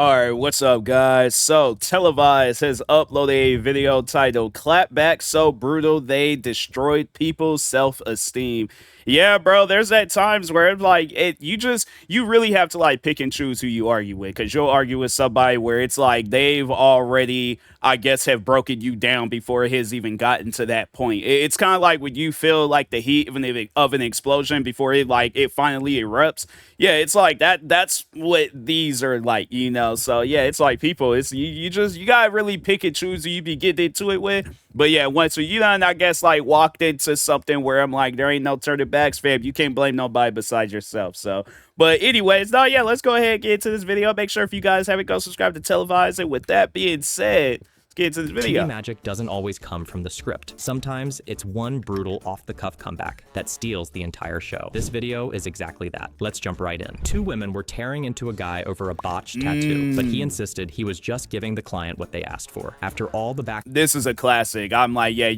All right, what's up, guys? So, Televised has uploaded a video titled Clapbacks So Brutal They Destroyed People's Self-Esteem. Yeah, bro, there's at times where like you really have to like pick and choose who you argue with, because you'll argue with somebody where it's like they've already, I guess, have broken you down before it has even gotten to that point. It's kind of like when you feel like the heat of an explosion before it finally erupts. Yeah, it's like that's what these are like, so yeah, it's like people, it's you gotta really pick and choose who you be getting into it with. But yeah, once you done, I guess, like, walked into something where I'm like, there ain't no turning backs, fam. You can't blame nobody besides yourself. So, but anyways, no, yeah, let's go ahead and get into this video. Make sure if you guys haven't, go subscribe to Televised. And with that being said, let's get into this video. TV magic doesn't always come from the script. Sometimes it's one brutal off-the-cuff comeback that steals the entire show. This video is exactly that. Let's jump right in. Two women were tearing into a guy over a botched tattoo, but he insisted he was just giving the client what they asked for. After all the back This is a classic. I'm like, yeah,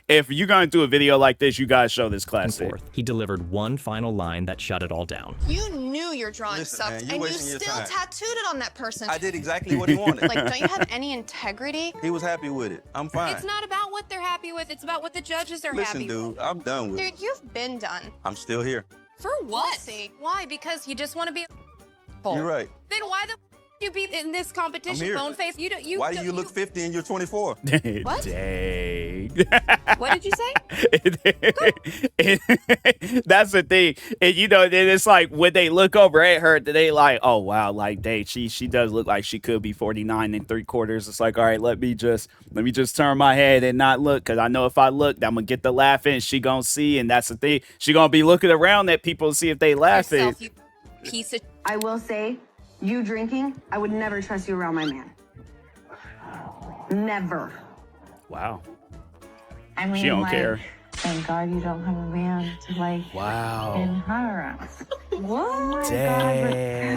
if you're gonna do a video like this, you gotta show this and classic. forth, he delivered one final line that shut it all down. You knew your drawing sucked, man, and you wasting your still time. tattooed it on that person. I did exactly what he wanted. Like, don't you have any integrity? He was happy with it. I'm fine. It's not about what they're happy with, it's about what the judges are Listen, happy dude, with. I'm done with it. Dude, you've been done. I'm still here. For what? We'll see. Why? Because you just want to be a You're right. Then why the you be in this competition, I'm here. phone face? Why do you look 50 and you're 24? What? Dang. What did you say? That's the thing. And then it's like when they look over at her, they like, oh wow, like she does look like she could be 49 3/4. It's like, all right, let me just turn my head and not look, because I know if I look, I'm gonna get the laughing. She gonna see, and that's the thing. She gonna be looking around at people to see if they laughing. Yourself, you piece of I will say, you drinking, I would never trust you around my man. Never. Wow. I mean, She don't like, care. thank God you don't have a man to like Wow. in her around. What? Dang.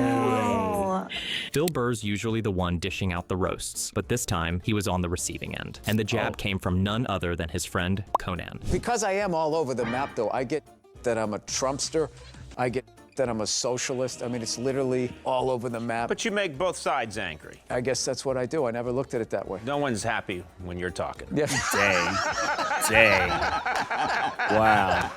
Bill Burr's usually the one dishing out the roasts, but this time he was on the receiving end. And the jab came from none other than his friend Conan. Because I am all over the map, though, I get that I'm a Trumpster. I get that I'm a socialist. I mean, it's literally all over the map. But you make both sides angry. I guess that's what I do. I never looked at it that way. No one's happy when you're talking. Yeah. Dang. Wow.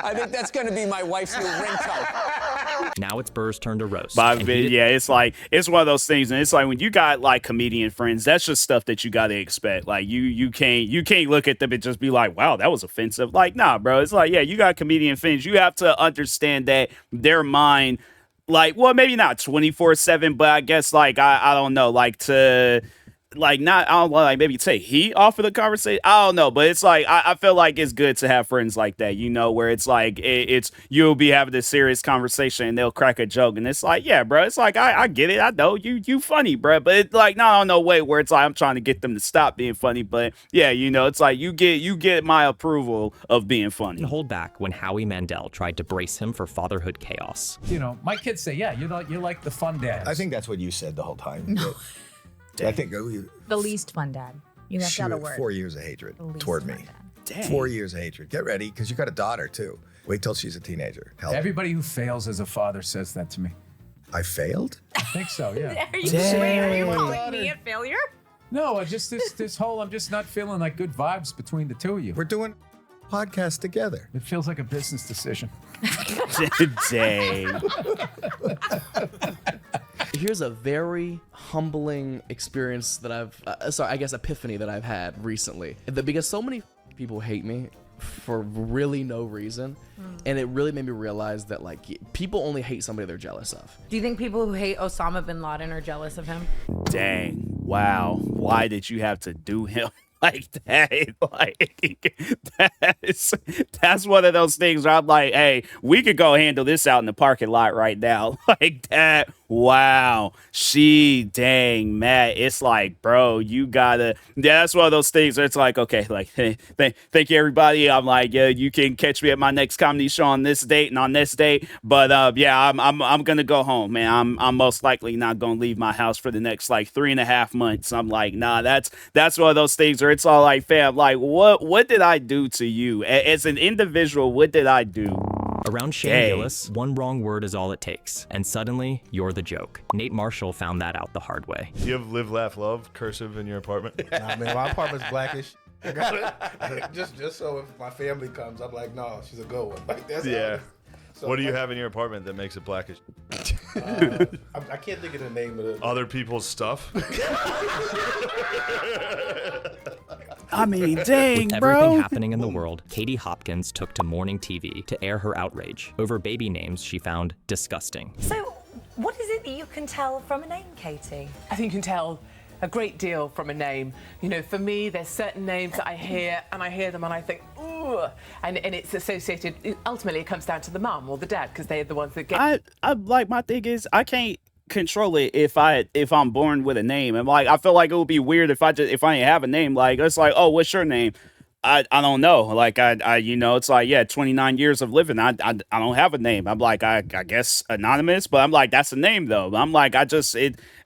I think that's going to be my wife's new ringtone. Now it's Burr's turn to roast. But and he did- yeah, it's one of those things, and it's like when you got like comedian friends, that's just stuff that you gotta expect. Like you can't look at them and just be like, wow, that was offensive. Like, nah, bro. It's like, yeah, you got comedian friends. You have to understand that their mind, like, well, maybe not 24/7, but I guess like I don't know, like to. Like, not, I don't know, like maybe take heat off of the conversation. I don't know, but it's like I feel like it's good to have friends like that, where it's like it's you'll be having this serious conversation and they'll crack a joke, and it's like, yeah, bro, it's like I get it, I know you funny, bro, but it's like no way where it's like I'm trying to get them to stop being funny, but yeah, it's like you get my approval of being funny. didn't hold back when Howie Mandel tried to brace him for fatherhood chaos. My kids say, yeah, you're like the fun dad. I think that's what you said the whole time. No. I think The least fun dad. You left out a word. 4 years of hatred The least toward fun me. dad. Dang. 4 years of hatred. Get ready, because you got a daughter too. Wait till she's a teenager. Help. Everybody who fails as a father says that to me. I failed? I think so, yeah. Are you calling me a failure? No, I just this whole, I'm just not feeling like good vibes between the two of you. We're doing a podcast together. It feels like a business decision. Dang. Here's a very humbling experience that epiphany that I've had recently. Because so many people hate me for really no reason. And it really made me realize that, like, people only hate somebody they're jealous of. Do you think people who hate Osama bin Laden are jealous of him? Dang. Wow. Why did you have to do him like that? Like, that's one of those things where I'm like, hey, we could go handle this out in the parking lot right now. Like that. Wow. Dang, Matt. It's like, bro, you gotta. Yeah, that's one of those things where it's like, okay, like, hey, thank you, everybody. I'm like, yeah, you can catch me at my next comedy show on this date and on this date. But yeah, I'm gonna go home, man. I'm most likely not gonna leave my house for the next like 3.5 months. I'm like, nah, that's one of those things where it's all like, fam, like, what did I do to you as an individual? What did I do? Around Shane Dang. Gillis, one wrong word is all it takes, and suddenly you're the joke. Nate Marshall found that out the hard way. Do you have live, laugh, love cursive in your apartment? Nah, man, my apartment's blackish. I got it. just so if my family comes, I'm like, no, she's a good one. Like that's Yeah. So, What do you have in your apartment that makes it blackish? I can't think of the name of it. Other people's stuff? I mean, dang, With bro. everything happening in the world, Katie Hopkins took to morning TV to air her outrage over baby names she found disgusting. So, what is it that you can tell from a name, Katie? I think you can tell a great deal from a name. You know, for me, there's certain names that I hear them and I think, ooh, and it's associated, ultimately it comes down to the mum or the dad because they're the ones that get... I like, my thing is, I can't control it if I'm born with a name. And like, I feel like it would be weird if I didn't have a name. Like, it's like, oh, what's your name? I don't know. Like, I you know, it's like, yeah, 29 years of living. I don't have a name. I'm like, I guess anonymous, but I'm like, that's a name though. I'm like,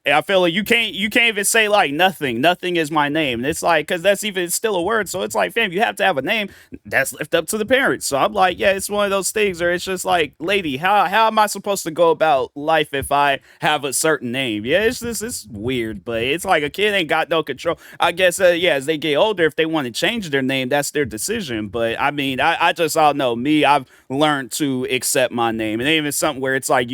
I feel like you can't even say like nothing. Nothing is my name. And it's like, cause that's even still a word. So it's like, fam, you have to have a name that's left up to the parents. So I'm like, yeah, it's one of those things where it's just like, lady, how am I supposed to go about life if I have a certain name? Yeah, it's weird, but it's like a kid ain't got no control. I guess, yeah, as they get older, if they want to change their name, that's their decision. But I mean, I just all know me, I've learned to accept my name. And even something where it's like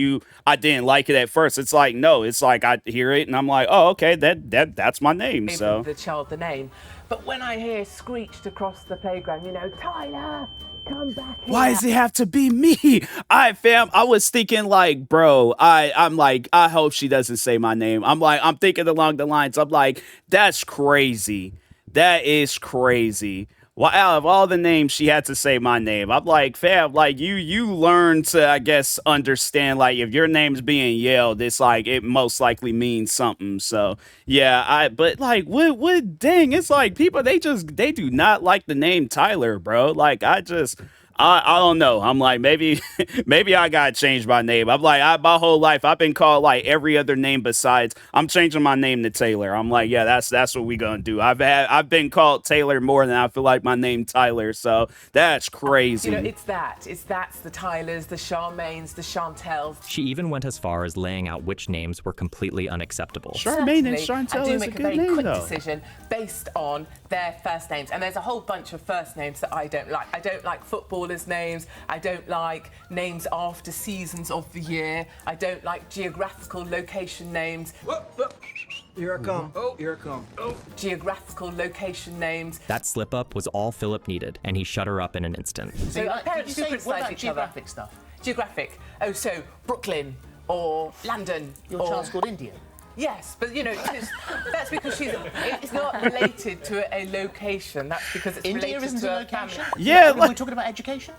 I didn't like it at first. It's like, no, it's like I hear it and I'm like, oh, okay, that's my name. So the child the name. But when I hear screeched across the playground, you know, Tyler, come back here. why does it have to be me? I was thinking like, bro, I'm like, I hope she doesn't say my name. I'm thinking along the lines, I'm like, that's crazy. That is crazy. Well, out of all the names, she had to say my name. I'm like, fam, like you learn to, I guess, understand, like, if your name's being yelled, it's like, it most likely means something. So, yeah, but like, dang, it's like people, they do not like the name Tyler, bro. Like, I don't know. I'm like, maybe I gotta change my name. I'm like, my whole life I've been called like every other name besides. I'm changing my name to Taylor. I'm like, yeah, that's what we gonna do. I've been called Taylor more than I feel like my name Tyler. So that's crazy. You know, that's the Tylers, the Charmaines, the Chantels. She even went as far as laying out which names were completely unacceptable. Charmaine and Chantel is a good name, though. I do make a very quick decision based on their first names, and there's a whole bunch of first names that I don't like. I don't like footballers' names. I don't like names after seasons of the year. I don't like geographical location names. Here I come. Oh, here I come. Oh. Geographical location names. That slip up was all Philip needed, and he shut her up in an instant. So parents do criticize each other. Geographic stuff? Geographic. Oh, so Brooklyn or London. Your child's called India. Yes, but you know, that's because it's not related to a location. That's because it's India related isn't to a a location? family. Yeah, We're talking about education?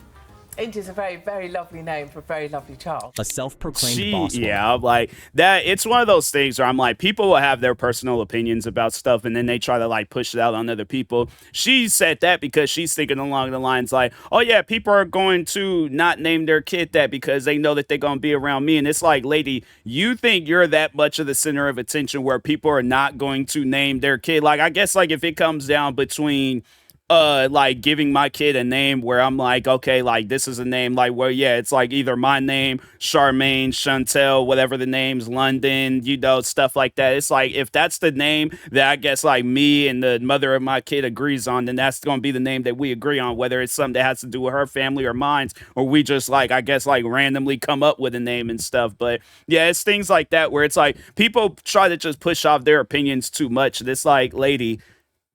India's a very, very lovely name for a very lovely child. A self-proclaimed boss woman. Yeah, I'm like that. It's one of those things where I'm like, people will have their personal opinions about stuff, and then they try to like push it out on other people. She said that because she's thinking along the lines like, oh yeah, people are going to not name their kid that because they know that they're going to be around me. And it's like, lady, you think you're that much of the center of attention where people are not going to name their kid? Like, I guess like if it comes down between like giving my kid a name where I'm like, okay, like this is a name, like, well, yeah, it's like either my name, Charmaine, Chantel, whatever the name's, London, you know, stuff like that. It's like, if that's the name that I guess like me and the mother of my kid agrees on, then that's going to be the name that we agree on, whether it's something that has to do with her family or mine, or we just like, I guess like randomly come up with a name and stuff. But yeah, it's things like that where it's like people try to just push off their opinions too much. And it's like, lady,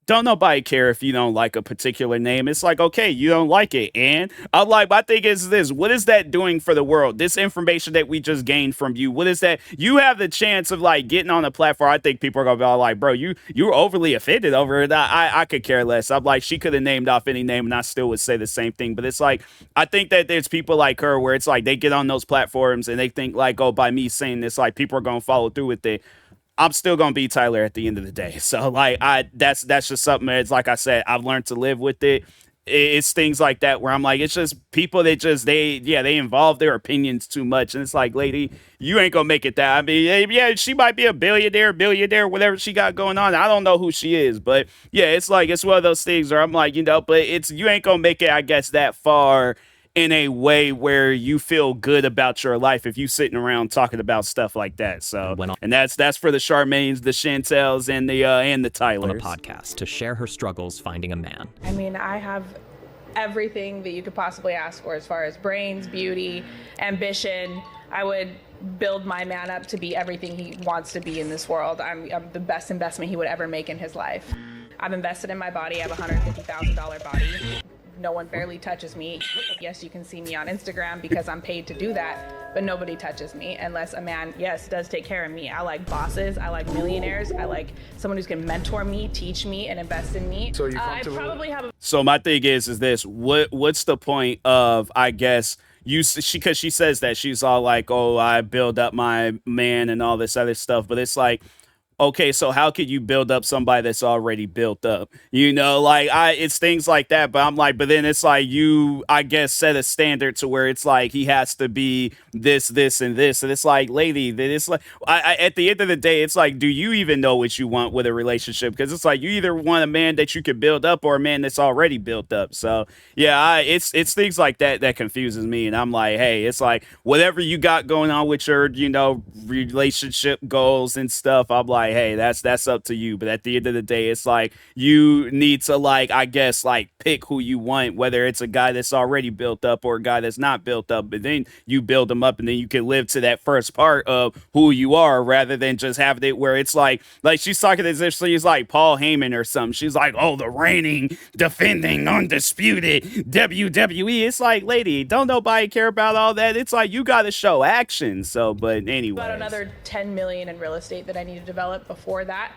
don't nobody care if you don't like a particular name. It's like, okay, you don't like it. And I'm like, my thing is this, what is that doing for the world? This information that we just gained from you, what is that? You have the chance of like getting on a platform. I think people are going to be like, bro, you're overly offended over it. I could care less. I'm like, she could have named off any name and I still would say the same thing. But it's like, I think that there's people like her where it's like, they get on those platforms and they think like, oh, by me saying this, like people are going to follow through with it. I'm still gonna be Tyler at the end of the day. So like that's just something that it's like I said, I've learned to live with it. It's things like that where I'm like, it's just people that just they involve their opinions too much. And it's like, lady, you ain't gonna make it that. I mean, yeah, she might be a billionaire, whatever she got going on. I don't know who she is, but yeah, it's like it's one of those things where I'm like, you know, but you ain't gonna make it, I guess, that far in a way where you feel good about your life if you sitting around talking about stuff like that. So, and that's for the Charmaines, the Chantels, and the Tylers. On a podcast to share her struggles finding a man. I mean, I have everything that you could possibly ask for as far as brains, beauty, ambition. I would build my man up to be everything he wants to be in this world. I'm the best investment he would ever make in his life. I've invested in my body. I have a $150,000 body. No one barely touches me. Yes, you can see me on Instagram because I'm paid to do that, but nobody touches me unless a man, yes, does take care of me. I like bosses. I like millionaires. I like someone who's going to mentor me, teach me, and invest in me. So you I probably have a... So my thing is this: what's the point of, I guess, because she says that she's all like, oh, I build up my man and all this other stuff, but it's like, okay, so how could you build up somebody that's already built up? You know, like it's things like that. But I'm like, but then it's like you, I guess, set a standard to where it's like he has to be this, this, and this. And it's like, lady, that it's like, at the end of the day, it's like, do you even know what you want with a relationship? Because it's like you either want a man that you can build up or a man that's already built up. So yeah, it's things like that that confuses me. And I'm like, hey, it's like whatever you got going on with your, you know, relationship goals and stuff. I'm like, hey, that's up to you. But at the end of the day, it's like you need to, like, I guess, like pick who you want, whether it's a guy that's already built up or a guy that's not built up, but then you build them up and then you can live to that first part of who you are rather than just having it where it's like she's talking as if she's like Paul Heyman or something. She's like, oh, the reigning, defending, undisputed WWE. It's like, lady, don't nobody care about all that. It's like you got to show action. So, but anyway, about another 10 million in real estate that I need to develop before that,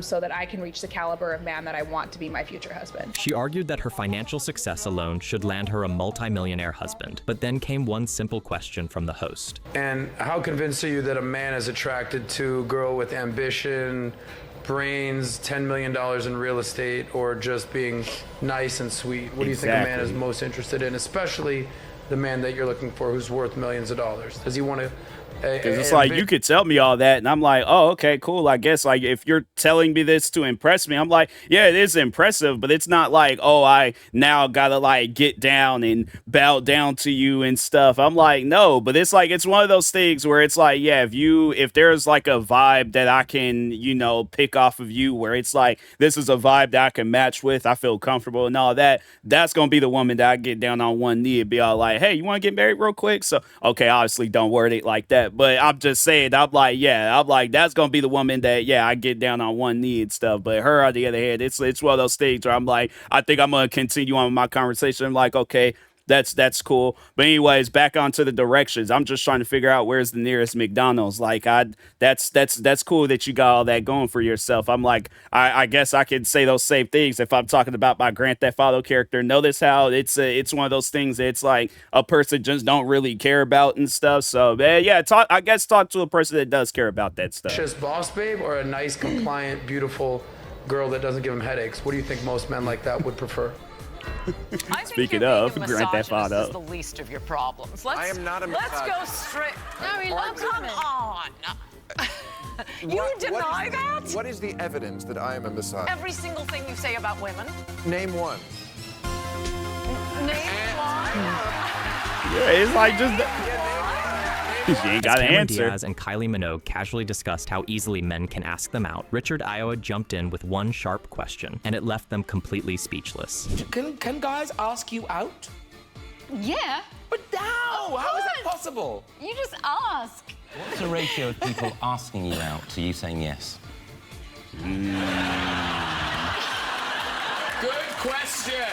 so that I can reach the caliber of man that I want to be my future husband. She argued that her financial success alone should land her a multi-millionaire husband, but then came one simple question from the host. And how convinced are you that a man is attracted to a girl with ambition, brains, $10 million in real estate, or just being nice and sweet? What do you think a man is most interested in, especially the man that you're looking for who's worth millions of dollars? Does he want to... Because it's like you could tell me all that and I'm like, oh, okay, cool. I guess like if you're telling me this to impress me, I'm like, yeah, it is impressive, but it's not like, oh, I now gotta like get down and bow down to you and stuff. I'm like, no, but it's like it's one of those things where it's like, yeah, if there's like a vibe that I can, you know, pick off of you where it's like this is a vibe that I can match with, I feel comfortable and all that, that's gonna be the woman that I get down on one knee and be all like, hey, you want to get married real quick? So okay, obviously don't word it like that. But I'm just saying, I'm like, that's gonna be the woman that, yeah, I get down on one knee and stuff. But her, on the other hand, it's one of those things where I'm like, I think I'm gonna continue on with my conversation. I'm like, okay, that's cool. But anyways, back onto the directions. I'm just trying to figure out where's the nearest McDonald's. Like, that's cool that you got all that going for yourself. I'm like, I guess I can say those same things if I'm talking about my Grand Theft Auto character. Notice how it's one of those things that it's like a person just don't really care about and stuff. So yeah, talk to a person that does care about that stuff. Just boss babe or a nice, compliant, beautiful girl that doesn't give him headaches? What do you think most men like that would prefer? Speaking of Grand Theft Auto, is the least of your problems. I am not a misogynist. Let's go straight. No, he loves come women. on. You deny that? What is the evidence that I am a misogynist? Every single thing you say about women. Name one. Name one. Yeah, it's like just. You ain't got an Cameron answer. Diaz and Kylie Minogue casually discussed how easily men can ask them out. Richard Iowa jumped in with one sharp question, and it left them completely speechless. Can guys ask you out? Yeah. But how? How is that possible? You just ask. What's the ratio of people asking you out to you saying yes? Good question.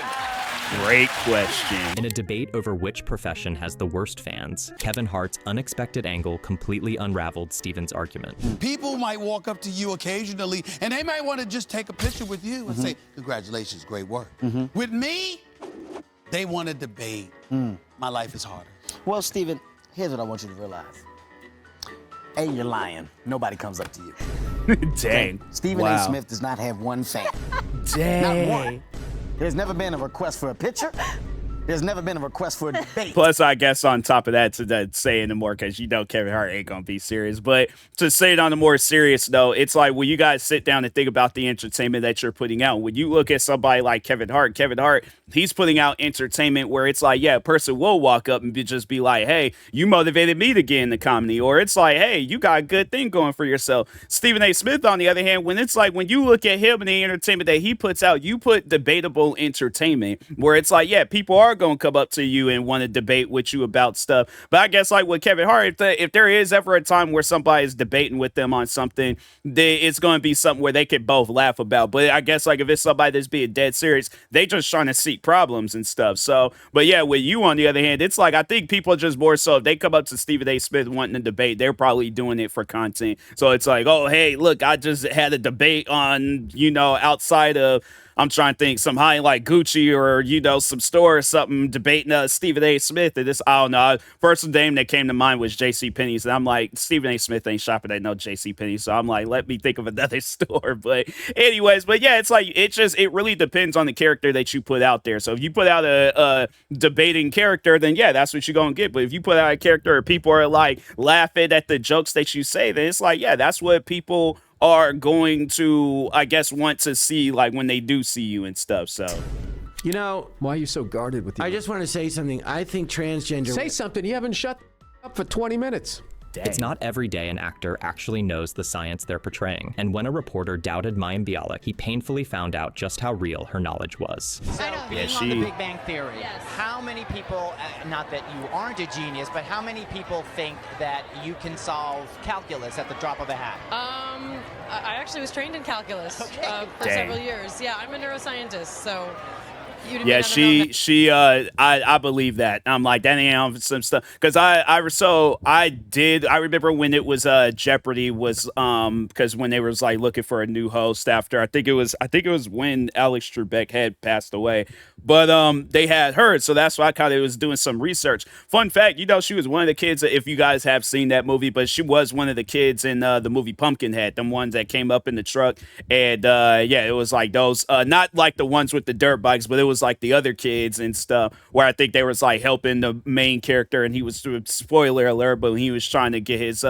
Great question. In a debate over which profession has the worst fans, Kevin Hart's unexpected angle completely unraveled Steven's argument. People might walk up to you occasionally and they might want to just take a picture with you and say, congratulations, great work. With me, they want to debate. My life is harder. Well, Steven, here's what I want you to realize. A, you're lying. Nobody comes up to you. Dang. Stephen A. Smith does not have one fan. Dang. Not one. There's never been a request for a picture, There's never been a request for a debate. Plus, I guess on top of that, to say it more, because Kevin Hart ain't gonna be serious. But to say it on a more serious note, it's like when you guys sit down and think about the entertainment that you're putting out. When you look at somebody like Kevin Hart, he's putting out entertainment where it's like, yeah, a person will walk up and just be like, hey, you motivated me to get into comedy, or it's like, hey, you got a good thing going for yourself. Stephen A. Smith, on the other hand, when it's like when you look at him and the entertainment that he puts out, you put debatable entertainment where it's like, yeah, people are going to come up to you and want to debate with you about stuff. But I guess like with Kevin Hart, if there is ever a time where somebody is debating with them on something, it's going to be something where they can both laugh about. But I guess like if it's somebody that's being dead serious, they just trying to seek problems and stuff. So, but yeah, with you on the other hand, it's like I think people just more so if they come up to Stephen A. Smith wanting to debate, they're probably doing it for content. So it's like, oh, hey, look, I just had a debate on, outside of, I'm trying to think, some high like Gucci or, some store or something debating Stephen A. Smith. And this, I don't know. First name that came to mind was JCPenney's. And I'm like, Stephen A. Smith ain't shopping at no JCPenney. So I'm like, let me think of another store. But anyways, but yeah, it's like, it really depends on the character that you put out there. So if you put out a debating character, then yeah, that's what you're going to get. But if you put out a character where people are like laughing at the jokes that you say, then it's like, yeah, that's what people are going to, I guess, want to see, like, when they do see you and stuff, so. Why are you so guarded with you? I just want to say something. I think transgender... Say something. You haven't shut up for 20 minutes. Dang. It's not every day an actor actually knows the science they're portraying. And when a reporter doubted Mayim Bialik, he painfully found out just how real her knowledge was. So, being on the Big Bang Theory, how many people, not that you aren't a genius, but how many people think that you can solve calculus at the drop of a hat? I actually was trained in calculus for several years. Yeah, I'm a neuroscientist, so... Yeah, I believe that. I'm like, that ain't some stuff. Because I remember when it was Jeopardy was because when they was like looking for a new host after I think it was when Alex Trebek had passed away. But they had her, so that's why I kind of was doing some research. Fun fact, she was one of the kids, if you guys have seen that movie, but she was one of the kids in the movie Pumpkinhead, them ones that came up in the truck. And yeah, it was like those, not like the ones with the dirt bikes, but it was like the other kids and stuff where I think they was like helping the main character, and he was, spoiler alert, but he was trying to get his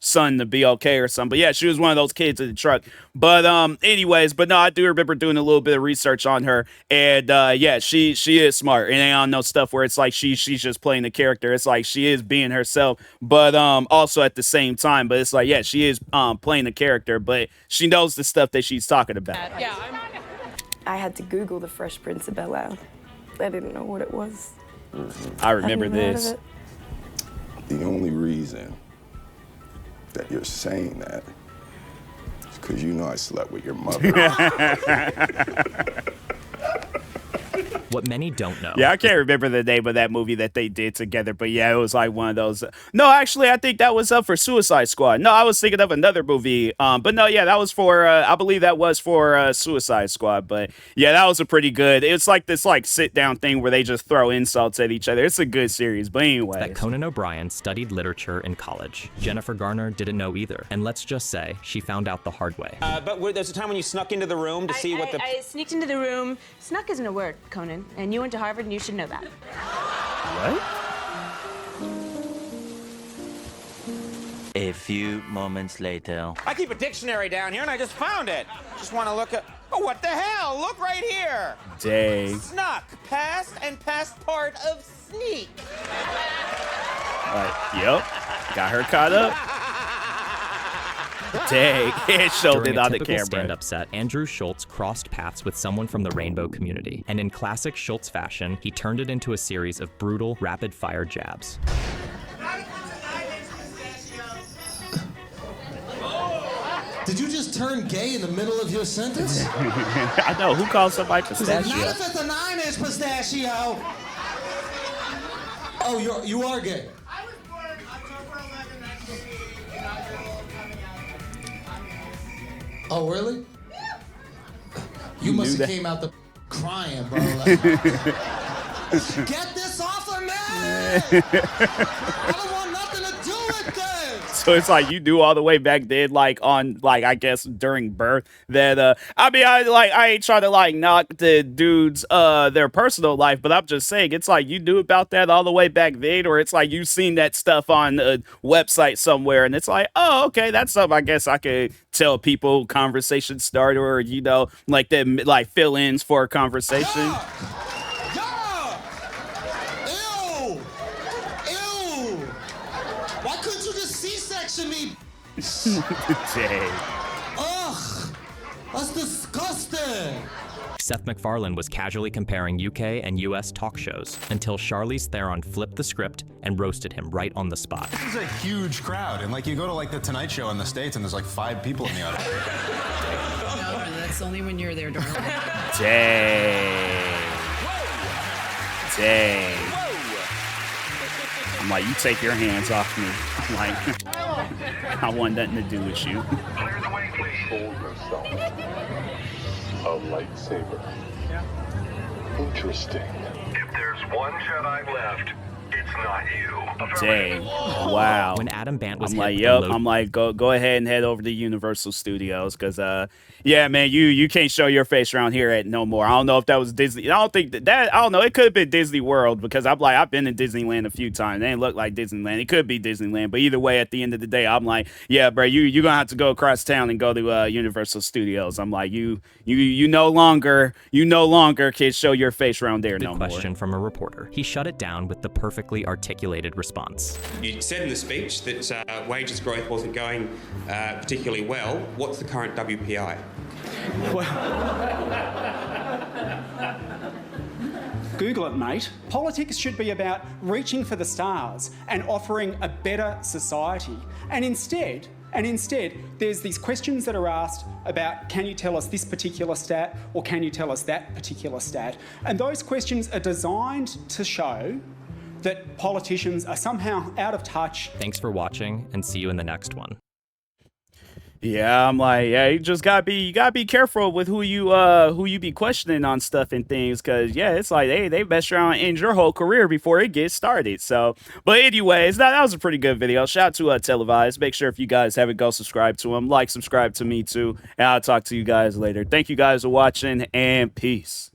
son to be okay or something. But yeah, she was one of those kids in the truck. But anyways, but no, I do remember doing a little bit of research on her, and yeah, she is smart, and I don't know stuff where it's like she's just playing the character. It's like she is being herself, but also at the same time, but it's like, yeah, she is playing the character, but she knows the stuff that she's talking about. Yeah, I had to Google the Fresh Prince of Bel-Air. I didn't know what it was. I remember this. The only reason that you're saying that is because I slept with your mother. What many don't know. Yeah, I can't remember the name of that movie that they did together, but yeah, it was like one of those. No, actually, I think that was up for Suicide Squad. No, I was thinking of another movie. But no, yeah, that was for, I believe that was for Suicide Squad. But yeah, that was a pretty good. It's like this like sit down thing where they just throw insults at each other. It's a good series. But anyway. That Conan O'Brien studied literature in college. Jennifer Garner didn't know either. And let's just say she found out the hard way. But there's a time when you snuck into the room to see what the... I sneaked into the room. Snuck isn't a word, Conan. And you went to Harvard and you should know that. What? A few moments later. I keep a dictionary down here and I just found it. Just want to look at... Oh, what the hell? Look right here. Dang. Snuck. Past and past part of sneak. Yep. Got her caught up. Dang, it showed it on the camera. Stand-up set, Andrew Schultz crossed paths with someone from the rainbow community, and in classic Schultz fashion, he turned it into a series of brutal, rapid-fire jabs. Did you just turn gay in the middle of your sentence? I know, who calls somebody pistachio? Not if it's a 9-inch pistachio. Oh, you are gay. Oh, really? You must have came out the crying, bro. Like, get this off of me! I don't want nothing to do with this! So it's like you knew all the way back then, like on like I guess during birth that I mean I ain't trying to like knock the dudes their personal life, but I'm just saying it's like you knew about that all the way back then, or it's like you've seen that stuff on a website somewhere, and it's like, oh, okay, that's something I guess I could tell people, conversation starter, or you know, like the like fill-ins for a conversation. Ew! Ew! Why couldn't you just C-section me? Dang. Ugh! That's disgusting! Seth MacFarlane was casually comparing UK and US talk shows until Charlize Theron flipped the script and roasted him right on the spot. This is a huge crowd, and like you go to like the Tonight Show in the States and there's like 5 people in the audience. No, that's only when you're there, darling. Dang. Dang. I'm like, you take your hands off me. I'm like, I want nothing to do with you. A lightsaber. Interesting. If there's one Jedi left, it's not you. Dang. Wow. When Adam Bant was I'm hit like, with yep. the load- I'm like, go ahead and head over to Universal Studios, because yeah, man, you can't show your face around here at no more. I don't know if that was Disney. I don't think that I don't know. It could have been Disney World, because I'm like, I've been to Disneyland a few times. They didn't look like Disneyland. It could be Disneyland, but either way, at the end of the day, I'm like, yeah, bro, you're gonna have to go across town and go to Universal Studios. I'm like, you no longer can show your face around there no more. Question from a reporter. He shut it down with the perfectly articulated response. You said in the speech that wages growth wasn't going particularly well. What's the current WPI? Google it, mate. Politics should be about reaching for the stars and offering a better society. And instead, there's these questions that are asked about, can you tell us this particular stat, or can you tell us that particular stat? And those questions are designed to show that politicians are somehow out of touch. Thanks for watching, and see you in the next one. Yeah, I'm like, yeah, you just gotta be careful with who you be questioning on stuff and things, because yeah, it's like they mess around and end your whole career before it gets started. So, but anyways, that was a pretty good video. Shout out to Televised. Make sure if you guys haven't, go subscribe to him, subscribe to me too, and I'll talk to you guys later. Thank you guys for watching, and peace.